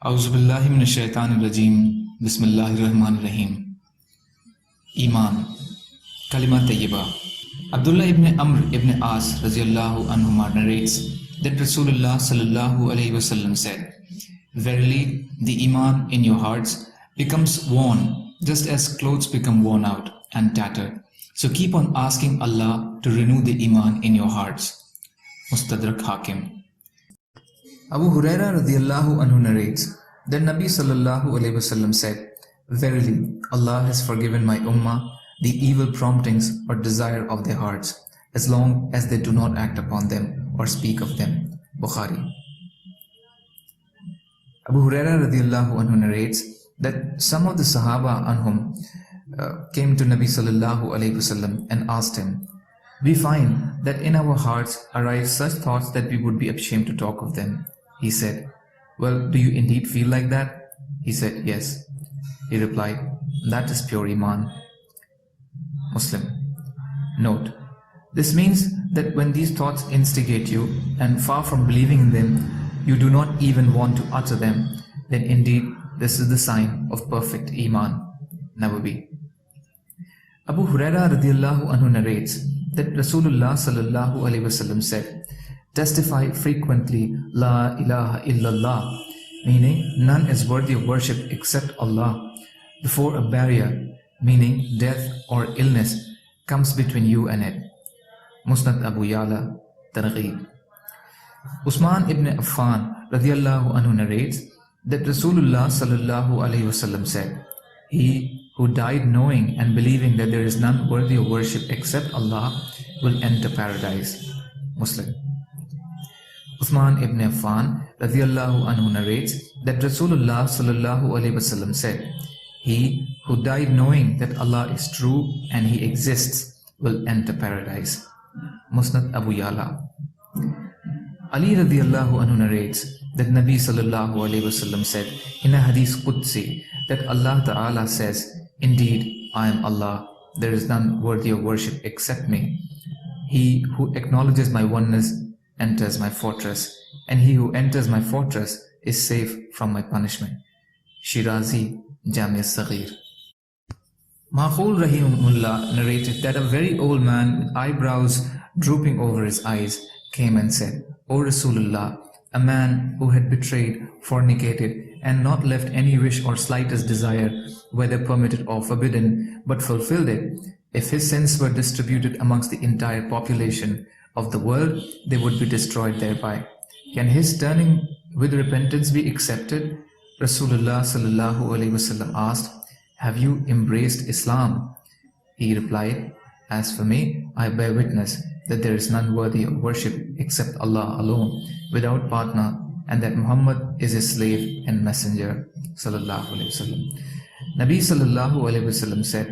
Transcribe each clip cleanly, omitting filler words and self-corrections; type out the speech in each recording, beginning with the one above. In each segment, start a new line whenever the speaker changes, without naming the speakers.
Auzu billahi minash shaitanir rajim. Bismillahir rahmanir rahim. Iman. Kalima Tayyiba. Abdullah ibn Amr ibn As radiallahu anhuma narrates that Rasulullah sallallahu alayhi wasallam said, "Verily, the Iman in your hearts becomes worn just as clothes become worn out and tattered. So keep on asking Allah to renew the Iman in your hearts." Mustadrak Hakim. Abu Huraira radiallahu anhu narrates that Nabi sallallahu alayhi wasallam said, "Verily, Allah has forgiven my ummah the evil promptings or desire of their hearts, as long as they do not act upon them or speak of them." Bukhari. Abu Huraira radiallahu anhu narrates that some of the Sahaba anhum came to Nabi sallallahu alayhi wasallam and asked him, "We find that in our hearts arise such thoughts that we would be ashamed to talk of them." He said, "Well, do you indeed feel like that?" He said, "Yes." He replied, "That is pure Iman." Muslim. Note: this means that when these thoughts instigate you, and far from believing in them, you do not even want to utter them, then indeed this is the sign of perfect Iman. Nawawi. Abu Huraira radiallahu anhu narrates that Rasulullah sallallahu alayhi wasallam said, "Testify frequently La ilaha illallah," meaning none is worthy of worship except Allah, before a barrier, meaning death or illness, comes between you and it. Musnad Abu Ya'la, Targhib. Usman ibn Affan radiallahu anhu narrates that Rasulullah sallallahu alayhi wasallam said, "He who died knowing and believing that there is none worthy of worship except Allah will enter paradise." Muslim. Uthman ibn Affan radiallahu anhu narrates that Rasulullah sallallahu alayhi wasallam said, "He who died knowing that Allah is true and He exists will enter paradise." Musnad Abu Ya'la. Ali radiallahu anhu narrates that Nabi sallallahu alayhi wasallam said in a hadith Qudsi that Allah Ta'ala says, "Indeed, I am Allah, there is none worthy of worship except me. He who acknowledges my oneness enters my fortress, and he who enters my fortress is safe from my punishment." Shirazi, Jami' al-Saghir. Mahful Rahimullah narrated that a very old man with eyebrows drooping over his eyes came and said, "O Rasulullah, a man who had betrayed, fornicated, and not left any wish or slightest desire, whether permitted or forbidden, but fulfilled it, if his sins were distributed amongst the entire population of the world, they would be destroyed thereby. Can his turning with repentance be accepted?" Rasulullah sallallahu alaihi wasallam asked, "Have you embraced Islam?" He replied, "As for me, I bear witness that there is none worthy of worship except Allah alone, without partner, and that Muhammad is his slave and messenger." Sallallahu alaihi wasallam. Nabi sallallahu alaihi wasallam said,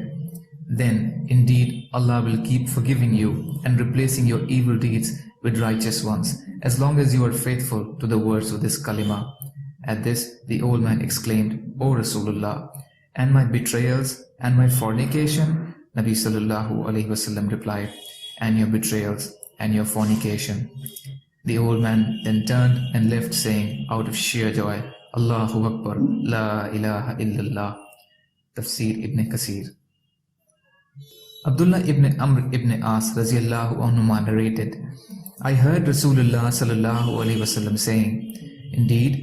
"Then indeed Allah will keep forgiving you and replacing your evil deeds with righteous ones, as long as you are faithful to the words of this kalima." At this, the old man exclaimed, "O Rasulullah, and my betrayals and my fornication?" Nabi sallallahu alaihi wasallam replied, "And your betrayals and your fornication." The old man then turned and left, saying out of sheer joy, "Allahu Akbar, La ilaha illallah." Tafsir Ibn Kasir. Abdullah ibn Amr ibn As radiallahu anhuma narrated, "I heard Rasulullah sallallahu alaihi wasallam saying, Indeed,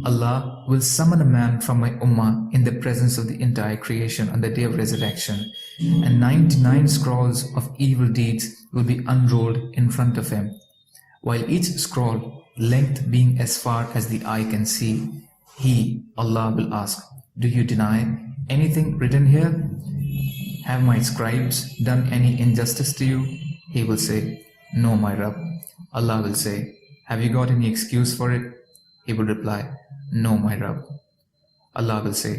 Allah will summon a man from my ummah in the presence of the entire creation on the day of resurrection, and 99 scrolls of evil deeds will be unrolled in front of him, while each scroll, length being as far as the eye can see. He, Allah, will ask, 'Do you deny anything written here? Have my scribes done any injustice to you?' He will say, 'No, my Rabb.' Allah will say, 'Have you got any excuse for it?' He will reply, 'No, my Rabb.' Allah will say,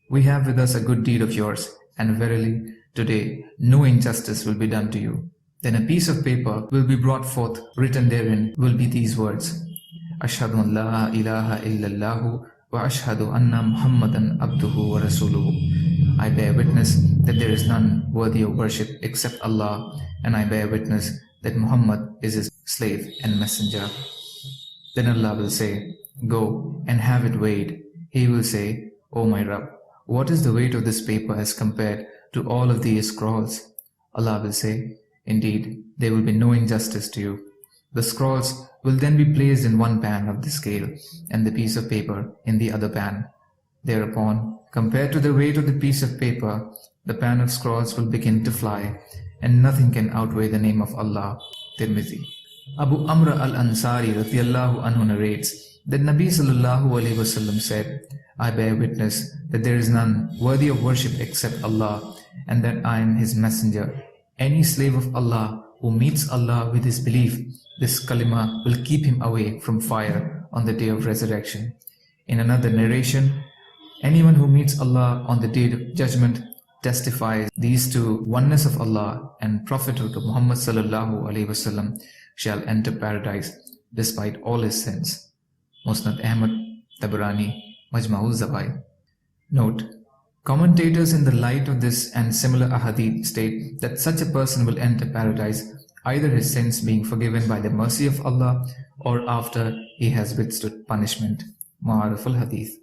'We have with us a good deed of yours, and verily, today no injustice will be done to you.' Then a piece of paper will be brought forth. Written therein will be these words, 'Ashhadu an la ilaha illallahu wa ashhadu anna Muhammadan abduhu wa rasuluhu.' I bear witness that there is none worthy of worship except Allah, and I bear witness that Muhammad is his slave and messenger." Then Allah will say, "Go and have it weighed." He will say, O my Rabb, what is the weight of this paper as compared to all of these scrolls? Allah will say, indeed, there will be no injustice to you. The scrolls will then be placed in one pan of the scale and the piece of paper in the other pan. Thereupon, compared to the weight of the piece of paper, the pan of scrolls will begin to fly, and nothing can outweigh the name of Allah. Tirmidhi. Abu Amr al-Ansari radiyallahu anhu narrates that Nabi sallallahu alayhi wasallam said, I bear witness that there is none worthy of worship except Allah, and that I am His messenger. Any slave of Allah who meets Allah with his belief, this kalima will keep him away from fire on the day of resurrection. In another narration, anyone who meets Allah on the day of judgment testifies these to oneness of Allah and prophethood of Muhammad sallallahu alaihi wasallam shall enter paradise despite all his sins. Musnad Ahmad, Tabarani, Majma'u Zawaid. Note: commentators in the light of this and similar ahadith state that such a person will enter paradise, either his sins being forgiven by the mercy of Allah or after he has withstood punishment. Ma'arif al-Hadith.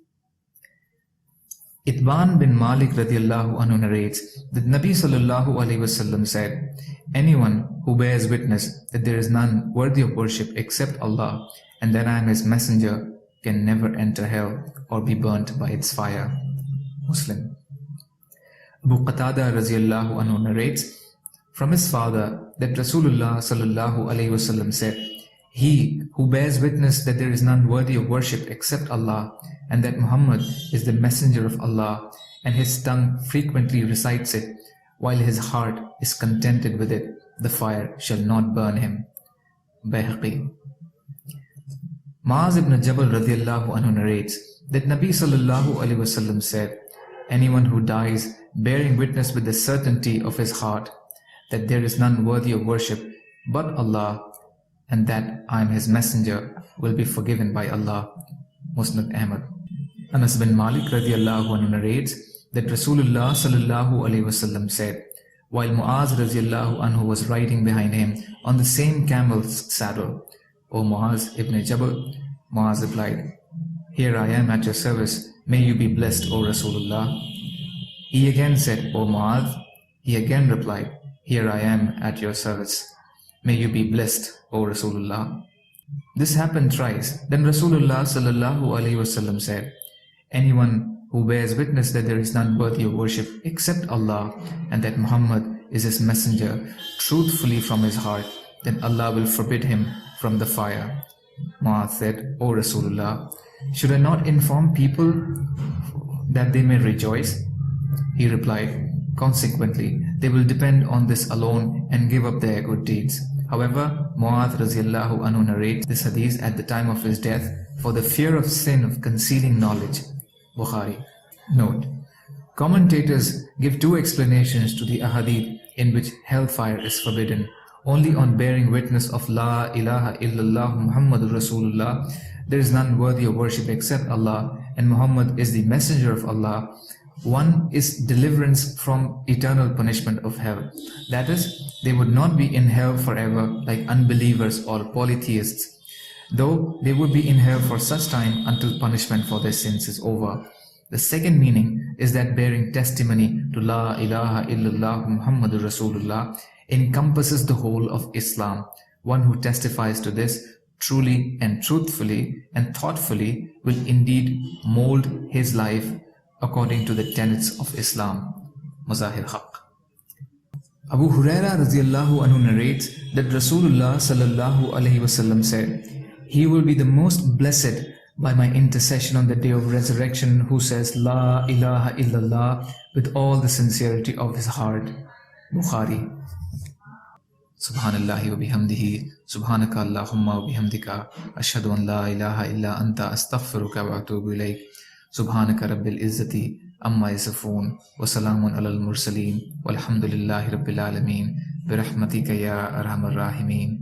Itban bin Malik radiyallahu anhu narrates that Nabi sallallahu alaihi wasallam said, anyone who bears witness that there is none worthy of worship except Allah and that I am His messenger can never enter hell or be burnt by its fire. Muslim. Abu Qatada radiyallahu anhu narrates from his father that Rasulullah sallallahu alaihi wasallam said, he who bears witness that there is none worthy of worship except Allah and that Muhammad is the messenger of Allah, and his tongue frequently recites it, while his heart is contented with it, the fire shall not burn him. Bayhaqi. Mu'az ibn Jabal radiyallahu anhu narrates that Nabi sallallahu alaihi wasallam said, anyone who dies bearing witness with the certainty of his heart that there is none worthy of worship but Allah, and that I am His messenger, will be forgiven by Allah. Musnad Ahmad. Anas bin Malik radiyallahu anhu narrates that Rasulullah sallallahu alaihi wasallam said, while Mu'az radiyallahu anhu was riding behind him on the same camel's saddle, O Mu'az ibn Jabal, Mu'az replied, here I am at your service, may you be blessed, O Rasulullah. He again said, O Mu'az. He again replied, here I am at your service, may you be blessed, O Rasulullah. This happened thrice. Then Rasulullah sallallahu alaihi wasallam said, anyone who bears witness that there is none worthy of worship except Allah and that Muhammad is His messenger truthfully from his heart, then Allah will forbid him from the fire. Mu'adh said, O Rasulullah, should I not inform people that they may rejoice? He replied, consequently, they will depend on this alone and give up their good deeds. However, Mu'adh radiyallahu anhu narrates this hadith at the time of his death for the fear of sin of concealing knowledge. Bukhari. Note: commentators give two explanations to the ahadith in which hellfire is forbidden. Only on bearing witness of La ilaha illallah Muhammadur Rasulullah, there is none worthy of worship except Allah, and Muhammad is the messenger of Allah. One is deliverance from eternal punishment of hell. That is, they would not be in hell forever like unbelievers or polytheists, though they would be in hell for such time until punishment for their sins is over. The second meaning is that bearing testimony to La ilaha illallah Muhammadur Rasulullah encompasses the whole of Islam. One who testifies to this truly and truthfully and thoughtfully will indeed mold his life according to the tenets of Islam. Mazahir Haq. Abu Huraira radiyallahu anhu narrates that Rasulullah sallallahu alaihi wasallam said, he will be the most blessed by my intercession on the day of resurrection who says La ilaha illallah with all the sincerity of his heart. Bukhari. Subhanallahi wa bihamdihi, subhanaka Allahumma wa bihamdika, ashhadu an la ilaha illa anta astaghfiruka wa atubu ilayk. Subhanaka rabbil izzati amma yasifun wa salamun alal mursaleen walhamdulillahi rabbil alameen bi rahmatika ya arhamar rahimin.